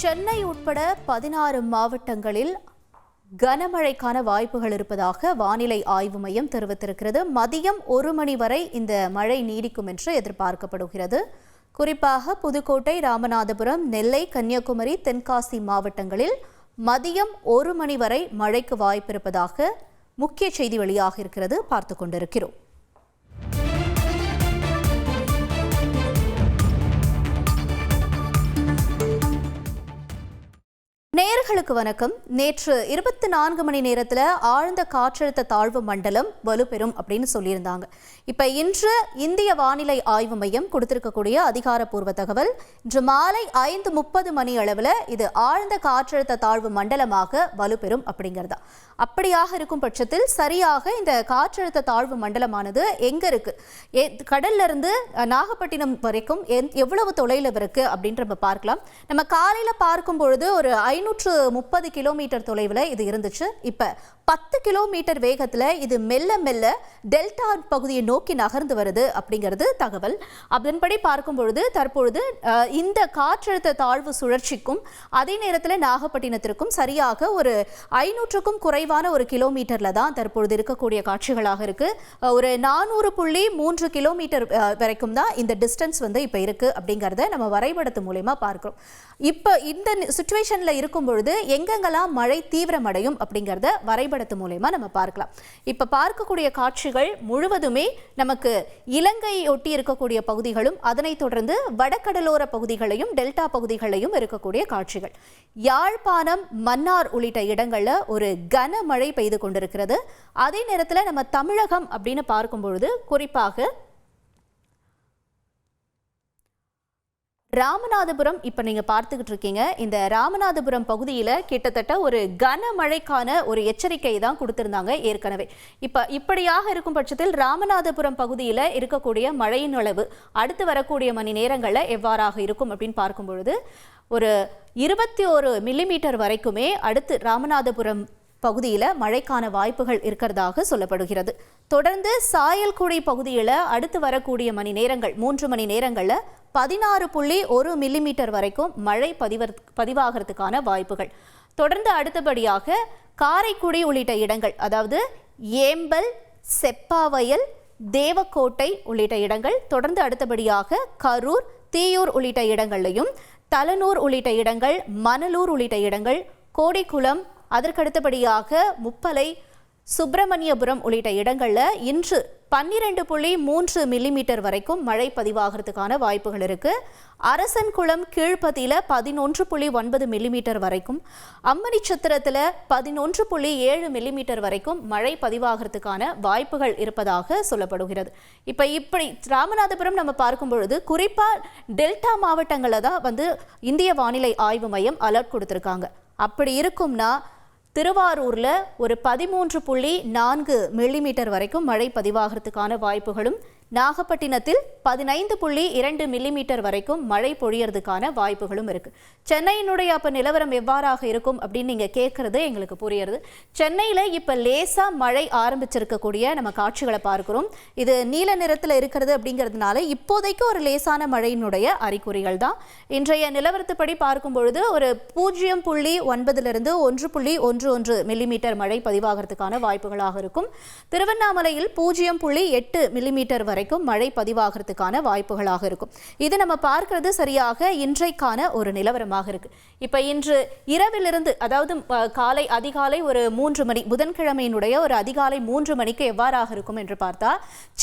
சென்னை உட்பட 16 மாவட்டங்களில் கனமழைக்கான வாய்ப்புகள் இருப்பதாக வானிலை ஆய்வு மையம் தெரிவித்திருக்கிறது. மதியம் 1 மணி வரை இந்த மழை நீடிக்கும் என்று எதிர்பார்க்கப்படுகிறது. குறிப்பாக புதுக்கோட்டை, ராமநாதபுரம், நெல்லை, கன்னியாகுமரி, தென்காசி மாவட்டங்களில் மதியம் 1 மணி வரை மழைக்கு வாய்ப்பிருப்பதாக முக்கிய செய்தி வெளியாக இருக்கிறது. பார்த்து கொண்டிருக்கிறோம். நேயர்களுக்கு வணக்கம். நேற்று 24 மணி நேரத்தில் ஆழ்ந்த காற்றழுத்த தாழ்வு மண்டலம் வலுப்பெறும் அப்படின்னு சொல்லியிருந்தாங்க. இப்போ இன்று இந்திய வானிலை ஆய்வு மையம் கொடுத்திருக்கக்கூடிய அதிகாரப்பூர்வ தகவல், இன்று மாலை 5:30 மணி அளவில் இது ஆழ்ந்த காற்றழுத்த தாழ்வு மண்டலமாக வலுப்பெறும் அப்படிங்கிறதா. அப்படியாக இருக்கும் பட்சத்தில் சரியாக இந்த காற்றழுத்த தாழ்வு மண்டலமானது எங்க இருக்கு, கடல்ல இருந்து நாகப்பட்டினம் வரைக்கும் எவ்வளவு தொலைவில் இருக்கு அப்படின்ற நம்ம பார்க்கலாம். நம்ம காலையில பார்க்கும் பொழுது ஒரு 530 கிலோமீட்டர் தொலைவில் இது இருந்துச்சு. இப்ப 10 கிலோமீட்டர் வேகத்துல இது மெல்ல மெல்ல டெல்டா பகுதியை நோக்கி நகர்ந்து வருது அப்படிங்கிறது தகவல். அதன்படி பார்க்கும் பொழுது தற்பொழுது இந்த காற்றழுத்த தாழ்வு சுழற்சிக்கும் அதே நேரத்தில் நாகப்பட்டினத்திற்கும் சரியாக ஒரு 500க்கும் குறைவான ஒரு கிலோமீட்டர்ல தான் தற்பொழுது இருக்கக்கூடிய காட்சிகளாக இருக்கு. ஒரு 400.3 கிலோமீட்டர் வரைக்கும் தான் இந்த டிஸ்டன்ஸ் இப்ப இருக்கு அப்படிங்கறத நம்ம வரைபடத்து மூலமா பார்க்கிறோம். இப்ப இந்த சிச்சுவேஷன்ல இருக்கும் பொழுது எங்கெங்கெல்லாம் மழை தீவிரமடையும் அப்படிங்கறத வரைபடத்து மூலமா நம்ம பார்க்கலாம். இப்ப பார்க்கக்கூடிய காட்சிகள் முழுவதுமே நமக்கு இலங்கையை ஒட்டி இருக்கக்கூடிய பகுதிகளும் அதனைத் தொடர்ந்து வடகடலோர பகுதிகளையும் டெல்டா பகுதிகளையும் இருக்கக்கூடிய காட்சிகள். யாழ்ப்பாணம், மன்னார் உள்ளிட்ட இடங்கள்ல ஒரு கனமழை பெய்து கொண்டிருக்கிறது. அதே நேரத்தில் நம்ம தமிழகம் அப்படின்னு பார்க்கும் பொழுது குறிப்பாக ராமநாதபுரம் இப்ப நீங்க பார்த்துக்கிட்டு இருக்கீங்க. இந்த ராமநாதபுரம் பகுதியில கிட்டத்தட்ட ஒரு கனமழைக்கான ஒரு எச்சரிக்கை தான் கொடுத்திருந்தாங்க ஏற்கனவே. இப்படியாக இருக்கும் பட்சத்தில் ராமநாதபுரம் பகுதியில இருக்கக்கூடிய மழையின் அளவு அடுத்து வரக்கூடிய மணி நேரங்கள்ல எவ்வாறாக இருக்கும் அப்படின்னு பார்க்கும் பொழுது ஒரு 21 மில்லிமீட்டர் வரைக்குமே அடுத்து ராமநாதபுரம் பகுதியில் மழைக்கான வாய்ப்புகள் இருக்கிறதாக சொல்லப்படுகிறது. தொடர்ந்து சாயல்குடி பகுதியில் அடுத்து வரக்கூடிய மணி நேரங்கள் 3 மணி நேரங்களில் 16.1 மில்லிமீட்டர் வரைக்கும் மழை பதிவாகிறதுக்கான வாய்ப்புகள். தொடர்ந்து அடுத்தபடியாக காரைக்குடி உள்ளிட்ட இடங்கள், அதாவது ஏம்பல், செப்பாவயல், தேவக்கோட்டை உள்ளிட்ட இடங்கள், தொடர்ந்து அடுத்தபடியாக கரூர், தீயூர் உள்ளிட்ட இடங்கள்லையும், தலனூர் உள்ளிட்ட இடங்கள், மணலூர் உள்ளிட்ட இடங்கள், கோடிக்குளம், அதற்கடுத்தபடியாக முப்பலை, சுப்பிரமணியபுரம் உள்ளிட்ட இடங்களில் இன்று 12.3 மில்லிமீட்டர் வரைக்கும் மழை பதிவாகிறதுக்கான வாய்ப்புகள் இருக்கு. அரசன்குளம், கீழ்பதியில் 11.9 மில்லிமீட்டர் வரைக்கும், அம்மணிச்சத்திரத்தில் 11.7 மில்லிமீட்டர் வரைக்கும் மழை பதிவாகிறதுக்கான வாய்ப்புகள் இருப்பதாக சொல்லப்படுகிறது. இப்படி ராமநாதபுரம் நம்ம பார்க்கும் பொழுது குறிப்பாக டெல்டா மாவட்டங்களில் தான் இந்திய வானிலை ஆய்வு மையம் அலர்ட் கொடுத்துருக்காங்க. அப்படி இருக்கும்னா திருவாரூர்ல ஒரு 13.4 மில்லிமீட்டர் வரைக்கும் மழை பதிவாகிறதுக்கான வாய்ப்புகளும், நாகப்பட்டினத்தில் 15.2 மில்லிமீட்டர் வரைக்கும் மழை பொழியறதுக்கான வாய்ப்புகளும் இருக்கு. சென்னையினுடைய அப்ப நிலவரம் எவ்வாறாக இருக்கும் அப்படின்னு நீங்க கேட்கறது எங்களுக்கு புரியுறது. சென்னையில இப்ப லேசா மழை ஆரம்பிச்சிருக்கக்கூடிய நம்ம காட்சிகளை பார்க்கிறோம். இது நீல நிறத்தில் இருக்கிறது அப்படிங்கிறதுனால இப்போதைக்கு ஒரு லேசான மழையினுடைய அறிகுறிகள் தான். இன்றைய நிலவரத்துப்படி பார்க்கும் பொழுது ஒரு 0.9 1.11 மில்லிமீட்டர் மழை பதிவாகிறதுக்கான வாய்ப்புகளாக இருக்கும். திருவண்ணாமலையில் 0.8 மில்லிமீட்டர் வரைக்கும் மழை பதிவாகிறதுக்கான வாய்ப்புகளாக இருக்கும். இது நம்ம பார்க்கிறது சரியாக இன்றைக்கான ஒரு நிலவரமாக இருக்கு. இப்ப இன்று இரவிலிருந்து, அதாவது காலை அதிகாலை ஒரு 3 மணி, புதன்கிழமையினுடைய ஒரு அதிகாலை 3 மணிக்கு எவ்வாறாக இருக்கும் என்று பார்த்தா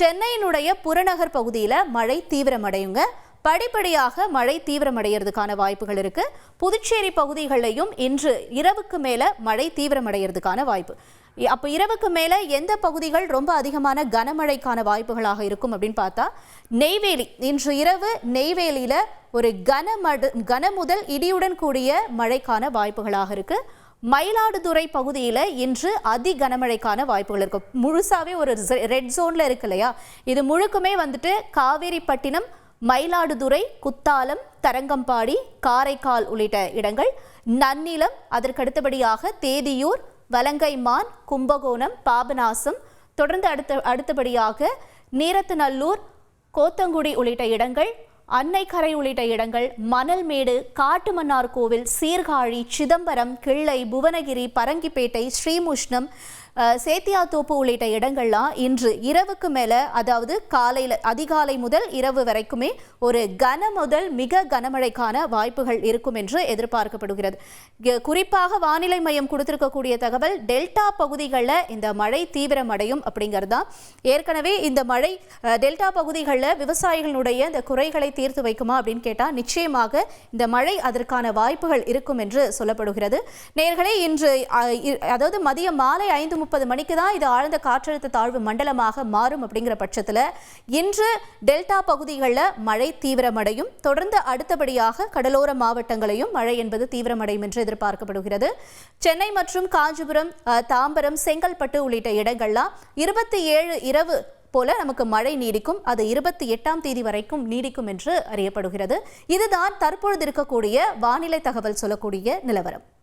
சென்னையினுடைய புறநகர் பகுதியில் மழை தீவிரமடையுங்க. படிப்படியாக மழை தீவிரமடைகிறதுக்கான வாய்ப்புகள் இருக்கு. புதுச்சேரி பகுதிகளிலையும் இன்று இரவுக்கு மேல மழை தீவிரமடைகிறதுக்கான வாய்ப்பு. அப்போ இரவுக்கு மேல எந்த பகுதிகள் ரொம்ப அதிகமான கனமழைக்கான வாய்ப்புகளாக இருக்கும் அப்படின்னு பார்த்தா நெய்வேலி. இன்று இரவு நெய்வேலியில ஒரு கன முதல் இடியுடன் கூடிய மழைக்கான வாய்ப்புகளாக இருக்கு. மயிலாடுதுறை பகுதியில் இன்று அதி கனமழைக்கான வாய்ப்புகள் இருக்கும். முழுசாவே ஒரு ரெட் ஜோன்ல இருக்கு இல்லையா, இது முழுக்குமே காவேரிப்பட்டினம், மயிலாடுதுறை, குத்தாலம், தரங்கம்பாடி, காரைக்கால் உள்ளிட்ட இடங்கள், நன்னிலம், அதற்கடுத்தபடியாக தேதியூர், வலங்கைமான், கும்பகோணம், பாபநாசம், தொடர்ந்து அடுத்தபடியாக நீரத்துநல்லூர், கோத்தங்குடி உள்ளிட்ட இடங்கள், அன்னைக்கரை உள்ளிட்ட இடங்கள், மணல்மேடு, காட்டுமன்னார் கோவில், சீர்காழி, சிதம்பரம், கிள்ளை, புவனகிரி, பரங்கிப்பேட்டை, ஸ்ரீமுஷ்ணம், சேத்தியாத்தோப்பு உள்ளிட்ட இடங்கள்லாம் இன்று இரவுக்கு மேல, அதாவது அதிகாலை முதல் இரவு வரைக்குமே ஒரு கன முதல் மிக கனமழைக்கான வாய்ப்புகள் இருக்கும் என்று எதிர்பார்க்கப்படுகிறது. குறிப்பாக வானிலை மையம் கொடுத்திருக்கக்கூடிய தகவல், டெல்டா பகுதிகளில் இந்த மழை தீவிரமடையும் அப்படிங்கிறதா. ஏற்கனவே இந்த மழை டெல்டா பகுதிகளில் விவசாயிகளுடைய இந்த குறைகளை தீர்த்து வைக்குமா அப்படின்னு கேட்டால் நிச்சயமாக இந்த மழை அதற்கான வாய்ப்புகள் இருக்கும் என்று சொல்லப்படுகிறது. நேயர்களே, இன்று அதாவது மதியம் மாலை 5:30 மணிக்கு தான் இது ஆழ்ந்த காற்றழுத்த தாழ்வு மண்டலமாக மாறும். அப்படிங்கிற பட்சத்தில் இன்று டெல்டா பகுதிகளில் மழை தீவிரமடையும். தொடர்ந்து அடுத்தபடியாக கடலோர மாவட்டங்களையும் மழை என்பது தீவிரமடையும் என்று எதிர்பார்க்கப்படுகிறது. சென்னை மற்றும் காஞ்சிபுரம், தாம்பரம், செங்கல்பட்டு உள்ளிட்ட இடங்கள்லாம் 27 இரவு போல நமக்கு மழை நீடிக்கும். அது 28ஆம் தேதி வரைக்கும் நீடிக்கும் என்று அறியப்படுகிறது. இதுதான் தற்பொழுது இருக்கக்கூடிய வானிலை தகவல் சொல்லக்கூடிய நிலவரம்.